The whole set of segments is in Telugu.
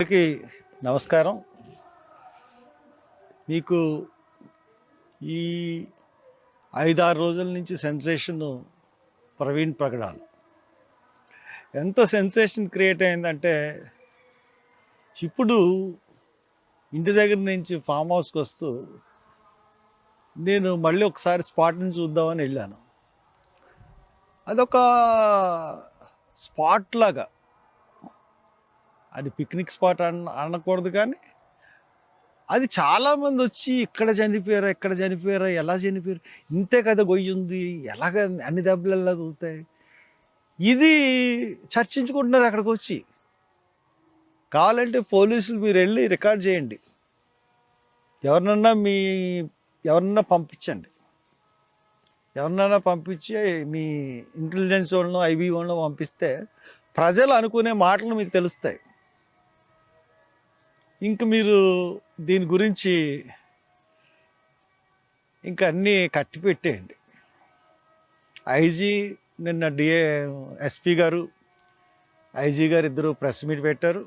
అందరికీ నమస్కారం. మీకు ఈ 5-6 రోజుల నుంచి సెన్సేషన్ ప్రవీణ్ ప్రగడాల్ ఎంత సెన్సేషన్ క్రియేట్ అయిందంటే, ఇప్పుడు ఇంటి దగ్గర నుంచి ఫామ్ హౌస్కి వస్తూ నేను మళ్ళీ ఒకసారి స్పాట్ని చూద్దామని వెళ్ళాను. అదొక స్పాట్ లాగా, అది పిక్నిక్ స్పాట్ అనకూడదు, కానీ అది చాలామంది వచ్చి ఇక్కడ చనిపోయారా, ఎలా చనిపోయారు, ఇంతే కదా గొయ్యి ఉంది, ఎలాగ అన్ని దెబ్బలు ఎలా తగులుతాయి, ఇది చర్చించుకుంటున్నారు అక్కడికి వచ్చి. కావాలంటే పోలీసులు మీరు వెళ్ళి రికార్డ్ చేయండి, ఎవరినన్నా పంపించండి, ఎవరినైనా పంపించి మీ ఇంటెలిజెన్స్ వాళ్ళను ఐబీ వాళ్ళను పంపిస్తే ప్రజలు అనుకునే మాటలు మీకు తెలుస్తాయి. ఇంక మీరు దీని గురించి ఇంక అన్నీ కట్టి పెట్టేయండి. ఐజీ నిన్న ఎస్పీ గారు, ఐజీ గారు ఇద్దరు ప్రెస్ మీట్ పెట్టారు.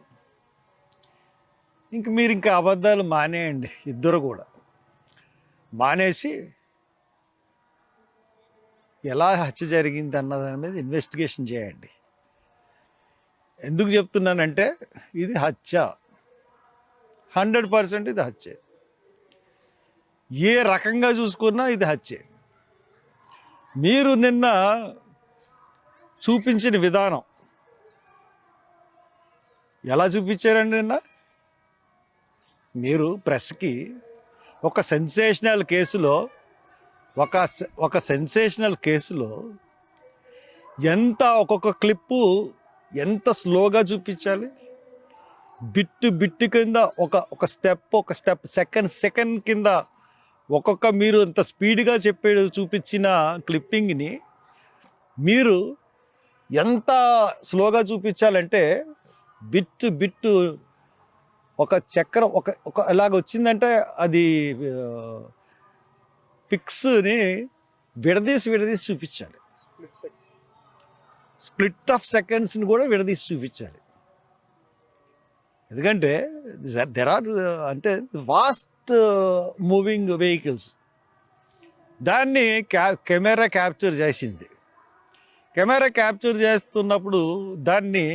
ఇంక మీరు ఇంకా అబద్ధాలు మానేయండి, ఇద్దరు కూడా మానేసి ఎలా హత్య జరిగింది అన్నదాని మీద ఇన్వెస్టిగేషన్ చేయండి. ఎందుకు చెప్తున్నానంటే, ఇది హత్య, 100% ఇది హత్య. ఏ రకంగా చూసుకున్నా ఇది హత్య. మీరు నిన్న చూపించిన విధానం ఎలా చూపించారండి? నిన్న మీరు ప్రెస్కి ఒక సెన్సేషనల్ కేసులో ఎంత ఒక్కొక్క క్లిప్పు ఎంత స్లోగా చూపించాలి, బిట్టు కింద ఒక స్టెప్ సెకండ్ కింద ఒక్కొక్క మీరు అంత స్పీడ్గా చూపించిన క్లిప్పింగ్ని మీరు ఎంత స్లోగా చూపించాలంటే, బిట్టు ఒక చక్రం ఒక ఇలాగ వచ్చిందంటే అది పిక్స్ని విడదీసి చూపించాలి. స్ప్లిట్ ఆఫ్ సెకండ్స్ని కూడా విడదీసి చూపించాలి. ఎందుకంటే అంటే వాస్ట్ మూవింగ్ వెహికల్స్, దాన్ని కెమెరా క్యాప్చర్ చేసింది. కెమెరా క్యాప్చర్ చేస్తున్నప్పుడు దాన్ని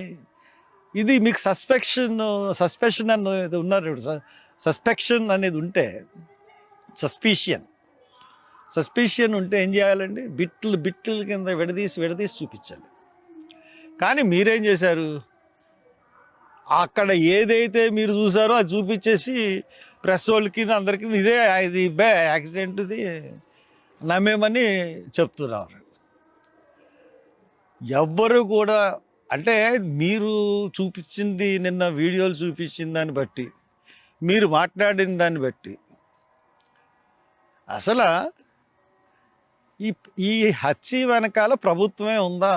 ఇది మీకు సస్పెషన్ అనేది ఉన్నారు. సస్పెక్షన్ అనేది ఉంటే, సస్పిషియన్ ఉంటే ఏం చేయాలండి? బిట్లు కింద విడదీసి చూపించాలి. కానీ మీరేం చేశారు? అక్కడ ఏదైతే మీరు చూసారో అది చూపించేసి ప్రెస్ వాళ్ళకి అందరికీ ఇది యాక్సిడెంట్, ఇది నమ్మేమని చెప్తున్నారు. ఎవ్వరు కూడా, అంటే మీరు చూపించింది, నిన్న వీడియోలు చూపించిన దాన్ని బట్టి, మీరు మాట్లాడిన దాన్ని బట్టి అసలు ఈ హత్య వెనకాల ప్రభుత్వమే ఉందా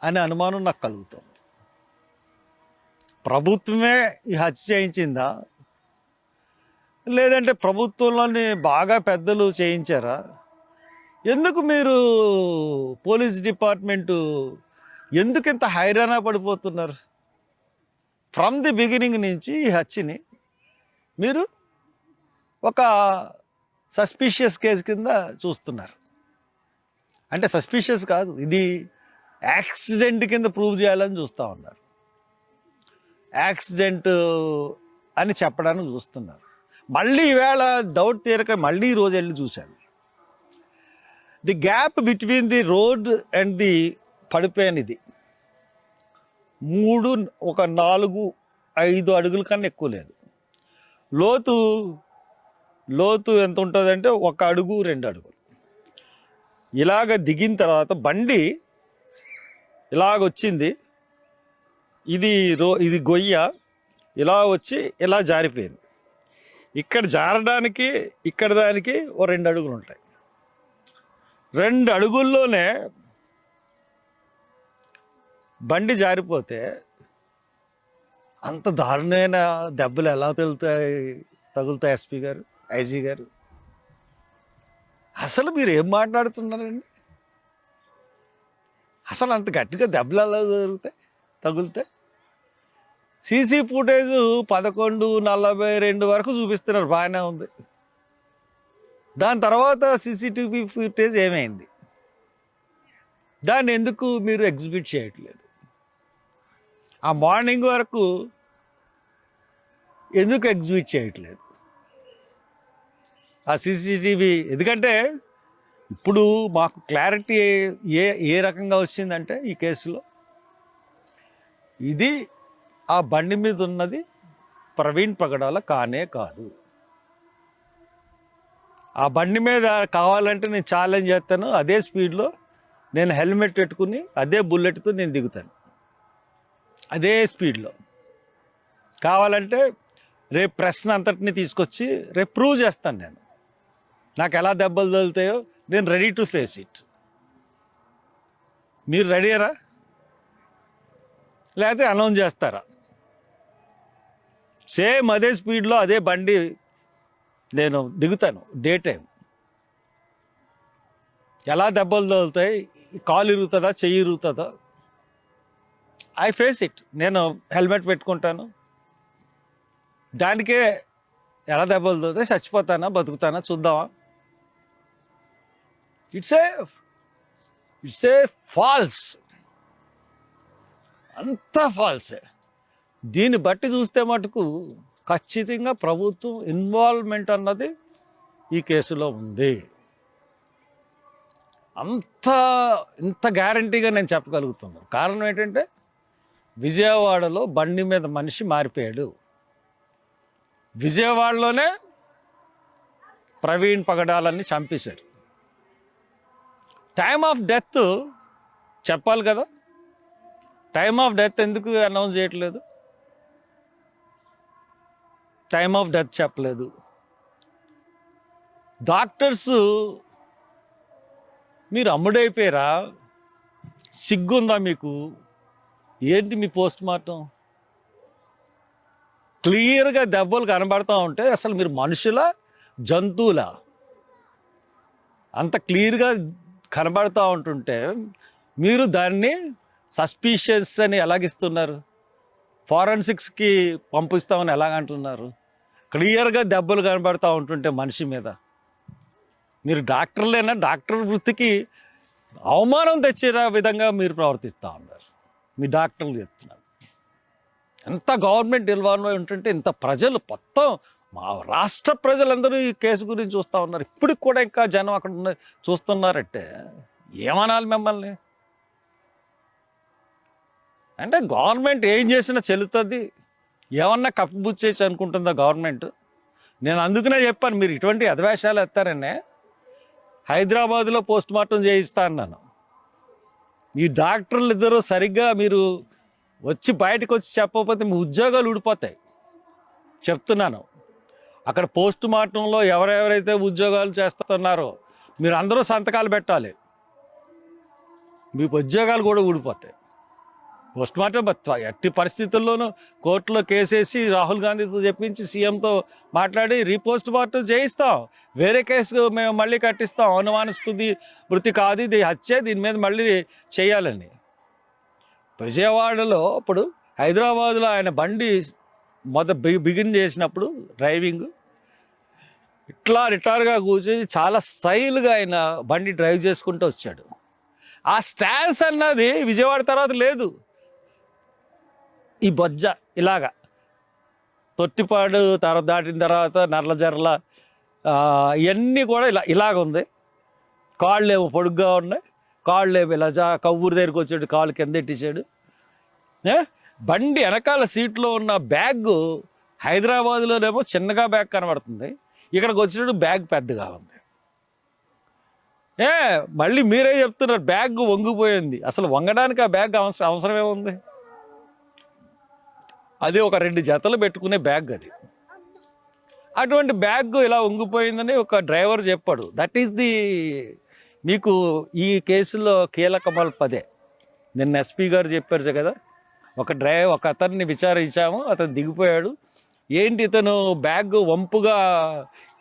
అనే అనుమానం నాకు కలుగుతుంది. ప్రభుత్వమే ఈ హత్య చేయించిందా, లేదంటే ప్రభుత్వంలోని బాగా పెద్దలు చేయించారా? ఎందుకు మీరు పోలీస్ డిపార్ట్మెంటు ఎందుకు ఇంత హైరాణ పడిపోతున్నారు? ఫ్రమ్ ది బిగినింగ్ నుంచి ఈ హత్యని మీరు ఒక సస్పిషియస్ కేసు కింద చూస్తున్నారు. అంటే సస్పిషియస్ కాదు, ఇది యాక్సిడెంట్ కింద ప్రూవ్ చేయాలని చూస్తూ ఉన్నారు. యాక్సిడెంట్ అని చెప్పడానికి చూస్తున్నారు. మళ్ళీ ఈవేళ డౌట్ తీరక మళ్ళీ ఈ రోజు వెళ్ళి చూశాను. The gap between the road and the పడిపోయినది 4-5 అడుగుల కన్నా ఎక్కువ లేదు. లోతు ఎంత ఉంటుందంటే 1 అడుగు 2 అడుగులు. ఇలాగ దిగిన తర్వాత బండి ఇలాగొచ్చింది, ఇది గొయ్య ఇలా వచ్చి ఇలా జారిపోయింది. ఇక్కడ జారడానికి ఇక్కడ దానికి 2 అడుగులు ఉంటాయి. 2 అడుగుల్లోనే బండి జారిపోతే అంత దారుణమైన దెబ్బలు ఎలా తగులుతాయి ఎస్పీ గారు, ఐజీ గారు? అసలు మీరు ఏం మాట్లాడుతున్నారండి? అసలు అంత గట్టిగా దెబ్బలు ఎలా తగులుతాయి? సీసీ ఫుటేజ్ 11:42 వరకు చూపిస్తున్నారు, బాగానే ఉంది. దాని తర్వాత సీసీటీవీ ఫుటేజ్ ఏమైంది? దాన్ని ఎందుకు మీరు ఎగ్జిబిట్ చేయట్లేదు? ఆ మార్నింగ్ వరకు ఎందుకు ఎగ్జిబిట్ చేయట్లేదు ఆ సీసీటీవీ? ఎందుకంటే ఇప్పుడు మాకు క్లారిటీ ఏ రకంగా వచ్చిందంటే ఈ కేసులో, ఇది ఆ బండి మీద ఉన్నది ప్రవీణ్ పగడాల కానే కాదు. ఆ బండి మీద కావాలంటే నేను ఛాలెంజ్ చేస్తాను, అదే స్పీడ్లో నేను హెల్మెట్ పెట్టుకుని అదే బుల్లెట్తో నేను దిగుతాను, అదే స్పీడ్లో. కావాలంటే రేపు ప్రశ్న అంతటిని తీసుకొచ్చి రేపు ప్రూవ్ చేస్తాను. నాకు ఎలా దెబ్బలు తగులుతాయో నేను రెడీ టు ఫేస్ ఇట్. మీరు రెడీయరా? లేకపోతే అనౌన్స్ చేస్తారా? సేమ్ అదే స్పీడ్లో అదే బండి నేను దిగుతాను డే టైం. ఎలా దెబ్బలు తగులుతాయి, కాలు ఇరుగుతుందా, చెయ్యి ఇరుగుతుందా, ఐ ఫేస్ ఇట్. నేను హెల్మెట్ పెట్టుకుంటాను, దానికే ఎలా దెబ్బలు తగులుతాయి, చచ్చిపోతానా బతుకుతానా చూద్దామా. ఇట్స్ ఏ ఫాల్స్, అంతా ఫాల్సే. దీన్ని బట్టి చూస్తే మటుకు ఖచ్చితంగా ప్రభుత్వం ఇన్వాల్వ్మెంట్ అన్నది ఈ కేసులో ఉంది. ఇంత గ్యారంటీగా నేను చెప్పగలుగుతున్నాను. కారణం ఏంటంటే విజయవాడలో బండి మీద మనిషి మారిపోయాడు. విజయవాడలోనే ప్రవీణ్ పగడాలని చంపేశారు. టైమ్ ఆఫ్ డెత్ చెప్పాలి కదా, టైమ్ ఆఫ్ డెత్ ఎందుకు అనౌన్స్ చేయట్లేదు? టైమ్ ఆఫ్ డెత్ చెప్పలేదు. డాక్టర్స్ మీరు అమ్ముడైపోయారా? సిగ్గుందా మీకు? ఏంటి మీ పోస్ట్ మార్టం? క్లియర్గా దెబ్బలు కనబడతా ఉంటే అసలు మీరు మనుషుల జంతువులా? అంత క్లియర్గా కనబడతా ఉంటుంటే మీరు దాన్ని సస్పీషియస్ అని ఎలాగిస్తున్నారు? ఫారెన్సిక్స్కి పంపిస్తామని ఎలాగంటున్నారు? క్లియర్గా దెబ్బలు కనబడతా ఉంటుంటే మనిషి మీద మీరు డాక్టర్లేనా? డాక్టర్ వృత్తికి అవమానం తెచ్చే విధంగా మీరు ప్రవర్తిస్తూ ఉన్నారు. మీ డాక్టర్లు చెప్తున్నారు. ఎంత గవర్నమెంట్ ఇన్వాల్వ్ ఉంటుంటే ఇంత ప్రజలు మొత్తం మా రాష్ట్ర ప్రజలందరూ ఈ కేసు గురించి చూస్తూ ఉన్నారు. ఇప్పటికి కూడా ఇంకా జనం అక్కడ చూస్తున్నారంటే ఏమనాలి మిమ్మల్ని? అంటే గవర్నమెంట్ ఏం చేసినా చెల్లుతుంది, ఏమన్నా కప్పుబుచ్చేసి అనుకుంటుందా గవర్నమెంట్? నేను అందుకనే చెప్పాను, మీరు ఇటువంటి అధవేశాలు ఎత్తారనే హైదరాబాద్లో పోస్ట్ మార్టం చేయిస్తా అన్నాను. ఈ డాక్టర్లు ఇద్దరు సరిగ్గా మీరు వచ్చి బయటకు వచ్చి చెప్పకపోతే మీ ఉద్యోగాలు ఊడిపోతాయి. చెప్తున్నాను, అక్కడ పోస్ట్ మార్టంలో ఎవరెవరైతే ఉద్యోగాలు చేస్తున్నారో మీరు అందరూ సంతకాలు పెట్టాలి, మీ ఉద్యోగాలు కూడా ఊడిపోతాయి. పోస్ట్ మార్టం ఎట్టి పరిస్థితుల్లోనూ కోర్టులో కేసేసి రాహుల్ గాంధీతో చెప్పించి సీఎంతో మాట్లాడి రీపోస్ట్ మార్టం చేయిస్తాం. వేరే కేసు మేము మళ్ళీ కట్టిస్తాం. అనుమానస్తుది మృతి కాదు, ఇది హత్య, దీని మీద మళ్ళీ చేయాలని. విజయవాడలో ఇప్పుడు హైదరాబాద్లో ఆయన బండి బిగిన్ చేసినప్పుడు డ్రైవింగ్ ఇట్లా రిటార్గా కూర్చొని చాలా స్టైల్గా ఆయన బండి డ్రైవ్ చేసుకుంటూ వచ్చాడు. ఆ స్టాన్స్ అన్నది విజయవాడ తర్వాత లేదు. ఈ బొజ్జ ఇలాగా తొట్టిపాడు తర్వాత దాటిన తర్వాత నర్లజర్ల ఇవన్నీ కూడా ఇలాగ ఉంది. కాళ్ళు ఏమో పొడుగ్గా ఉన్నాయి, కాళ్ళు ఏమో ఇలా కవ్వూరు దగ్గరికి వచ్చాడు, కాళ్ళు కింద ఎట్టేసాడు. బండి వెనకాల సీట్లో ఉన్న బ్యాగ్ హైదరాబాద్లోనేమో చిన్నగా బ్యాగ్ కనబడుతుంది, ఇక్కడికి వచ్చినప్పుడు బ్యాగ్ పెద్దగా ఉంది. మళ్ళీ మీరే చెప్తున్నారు బ్యాగ్ వంగిపోయింది. అసలు వంగడానికి ఆ బ్యాగ్ అవసరమే ఉంది? అది ఒక 2 జతలు పెట్టుకునే బ్యాగ్ అది. అటువంటి బ్యాగ్ ఇలా వంగిపోయిందని ఒక డ్రైవర్ చెప్పాడు. దట్ ఈస్ ది మీకు ఈ కేసులో కీలకమల్ పదే. నిన్న ఎస్పీ గారు చెప్పారు కదా, ఒక అతన్ని విచారించాము, అతను దిగిపోయాడు. ఏంటి ఇతను బ్యాగ్ వంపుగా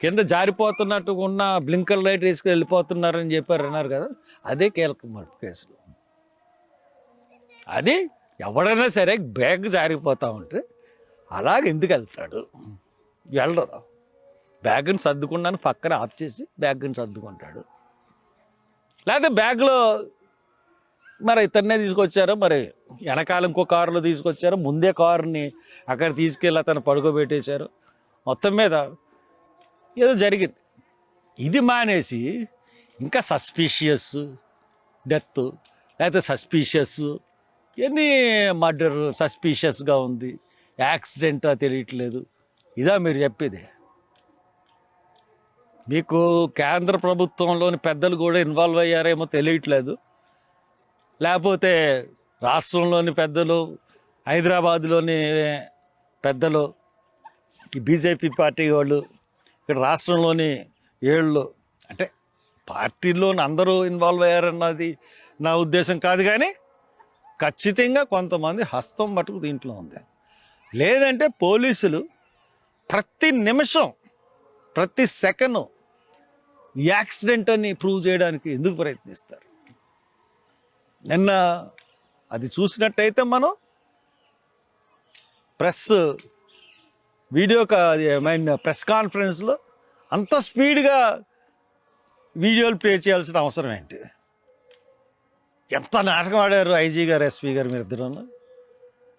కింద జారిపోతున్నట్టు ఉన్న బ్లింకర్ లైట్ వేసుకుని వెళ్ళిపోతున్నారని అన్నారు కదా, అదే కీలకమల్ కేసులో. అది ఎవడైనా సరే బ్యాగ్ జారిపోతూ ఉంటే అలాగ ఎందుకు వెళ్తాడు? వెళ్ళరు. బ్యాగ్ని సర్దుకున్నాను పక్కన ఆఫ్ చేసి బ్యాగ్ని సర్దుకుంటాడు. లేకపోతే బ్యాగ్లో మరి ఇతన్నే తీసుకొచ్చారో, మరి వెనకాల ఇంకో కారులో తీసుకొచ్చారో, ముందే కారుని అక్కడ తీసుకెళ్ళి అతను పడుకోబెట్టేశారు. మొత్తం మీద ఏదో జరిగింది. ఇది మానేసి ఇంకా సస్పీషియస్ డెత్, లేకపోతే సస్పీషియస్ ఎన్ని మర్డర్ సస్పీషియస్గా ఉంది, యాక్సిడెంటా తెలియట్లేదు. ఇదా మీరు చెప్పేది? మీకు కేంద్ర ప్రభుత్వంలోని పెద్దలు కూడా ఇన్వాల్వ్ అయ్యారేమో తెలియట్లేదు, లేకపోతే రాష్ట్రంలోని పెద్దలు, హైదరాబాద్లోని పెద్దలు, ఈ బీజేపీ పార్టీ వాళ్ళు, ఇక్కడ రాష్ట్రంలోని ఏళ్ళు, అంటే పార్టీలోని అందరూ ఇన్వాల్వ్ అయ్యారన్నది నా ఉద్దేశం కాదు, కానీ ఖచ్చితంగా కొంతమంది హస్తం మటుకు దీంట్లో ఉంది. లేదంటే పోలీసులు ప్రతి నిమిషం ప్రతి సెకండ్ యాక్సిడెంట్ అని ప్రూవ్ చేయడానికి ఎందుకు ప్రయత్నిస్తారు? నిన్న అది చూసినట్టయితే మనం ప్రెస్ కాన్ఫరెన్స్లో అంత స్పీడ్గా వీడియోలు ప్లే చేయాల్సిన అవసరం ఏంటి? ఎంత నాటకం ఆడారు ఐజీ గారు, ఎస్పీ గారు, మీరిద్దరూ.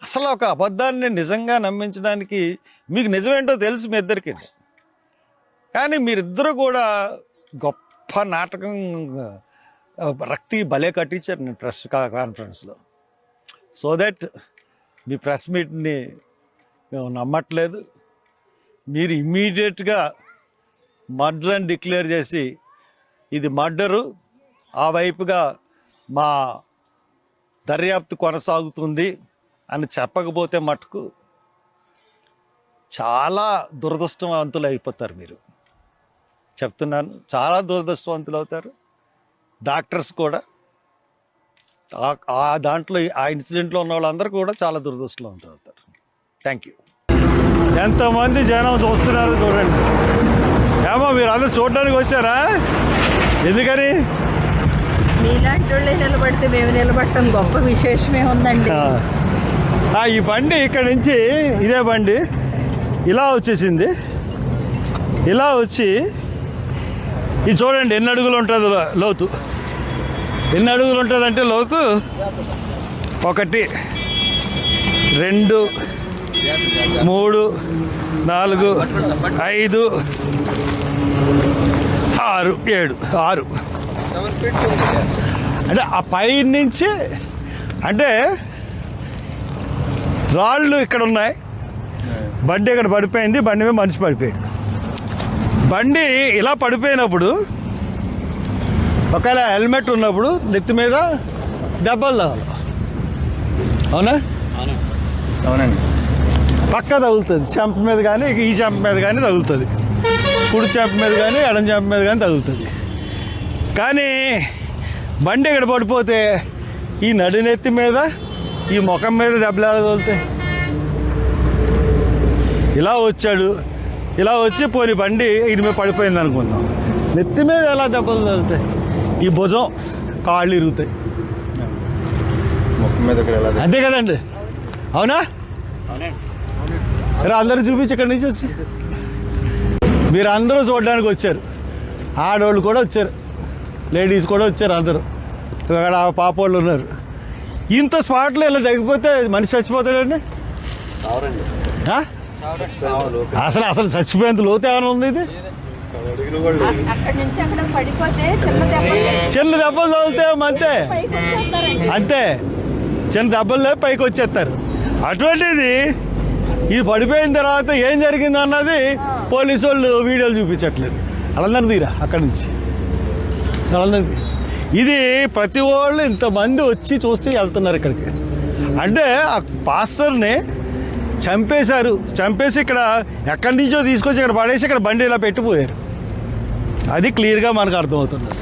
అసలు ఒక అబద్ధాన్ని నిజంగా నమ్మించడానికి మీకు నిజమేంటో తెలుసు మీ ఇద్దరికి, కానీ మీరిద్దరూ కూడా గొప్ప నాటకం రక్తి భలే కట్టించారు నేను ప్రెస్ కాన్ఫరెన్స్లో. సో దట్ మీ ప్రెస్ మీట్ని మేము నమ్మట్లేదు. మీరు ఇమ్మీడియట్గా మర్డర్ అని డిక్లేర్ చేసి ఇది మర్డరు, ఆ వైపుగా మా దర్యాప్తు కొనసాగుతుంది అని చెప్పకపోతే మటుకు చాలా దురదృష్టవంతులు అయిపోతారు. మీరు చెప్తున్నాను, చాలా దురదృష్టవంతులు అవుతారు. డాక్టర్స్ కూడా ఆ దాంట్లో ఆ ఇన్సిడెంట్లో ఉన్న వాళ్ళందరూ కూడా చాలా దురదృష్టవంతులు అవుతారు. Thank you. ఎంతమంది జనం చూస్తున్నారు చూడండి. ఏమో మీరు అందరూ చూడడానికి వచ్చారా? ఎందుకని? మీలాంటి వాళ్ళే నిలబడితే మేము నిలబడటం గొప్ప విశేషమే ఉందండి. ఈ బండి ఇక్కడ నుంచి ఇదే బండి ఇలా వచ్చేసింది, ఇలా వచ్చి ఇది చూడండి ఎన్ని అడుగులు ఉంటుంది లోతు. ఎన్ని అడుగులు ఉంటుందంటే లోతు 1 2 3 4 5 6 7 6 అంటే ఆ పై నుంచి అంటే రాళ్ళు ఇక్కడ ఉన్నాయి. బండి ఇక్కడ పడిపోయింది, బండి మీద మనిషి పడిపోయాడు. బండి ఇలా పడిపోయినప్పుడు ఒకవేళ హెల్మెట్ ఉన్నప్పుడు నెత్తి మీద దెబ్బలు తగలు. అవునా? అవునండి. పక్క తగులుతుంది, చెంప మీద కానీ ఈ చెంప మీద కానీ తగులుతుంది, కుడి చెంప మీద కానీ ఎడం చెంప మీద కానీ తగులుతుంది. కానీ బండి ఇక్కడ పడిపోతే ఈ నడినెత్తి మీద ఈ ముఖం మీద దెబ్బలు ఎలా తగులుతాయి? ఇలా వచ్చాడు, ఇలా వచ్చి పోని బండి ఇది మీద పడిపోయింది అనుకుందాం, నెత్తి మీద ఎలా దెబ్బలు తగులుతాయి? ఈ భుజం, కాళ్ళు ఇరుగుతాయి. ముఖం మీద అంతే కదండి? అవునా? అందరూ చూపించి ఇక్కడి నుంచి వచ్చి మీరు అందరూ చూడడానికి వచ్చారు. ఆడవాళ్ళు కూడా వచ్చారు, లేడీస్ కూడా వచ్చారు, అందరూ అక్కడ పాపోళ్ళు ఉన్నారు. ఇంత స్పాట్లో ఇలా తగ్గిపోతే మనిషి చచ్చిపోతాడండి. అసలు అసలు చచ్చిపోయేంత లోతు ఏమైనా ఉంది? ఇది చిన్న దెబ్బలు తగులుతాయేమో, అంతే అంతే, చిన్న దెబ్బలు లేవు పైకి వచ్చేస్తారు. అటువంటిది ఇది పడిపోయిన తర్వాత ఏం జరిగింది అన్నది పోలీసు వాళ్ళు వీడియోలు చూపించట్లేదు. వాళ్ళందరూ తీరా అక్కడి నుంచి, వాళ్ళందరికీ ఇది ప్రతి వాళ్ళు ఇంతమంది వచ్చి చూస్తే వెళ్తున్నారు ఇక్కడికి. అంటే ఆ పాస్టర్ని చంపేశారు, చంపేసి ఇక్కడ ఎక్కడి నుంచో తీసుకొచ్చి ఇక్కడ పడేసి ఇక్కడ బండి ఇలా పెట్టిపోయారు. అది క్లియర్గా మనకు అర్థమవుతున్నది.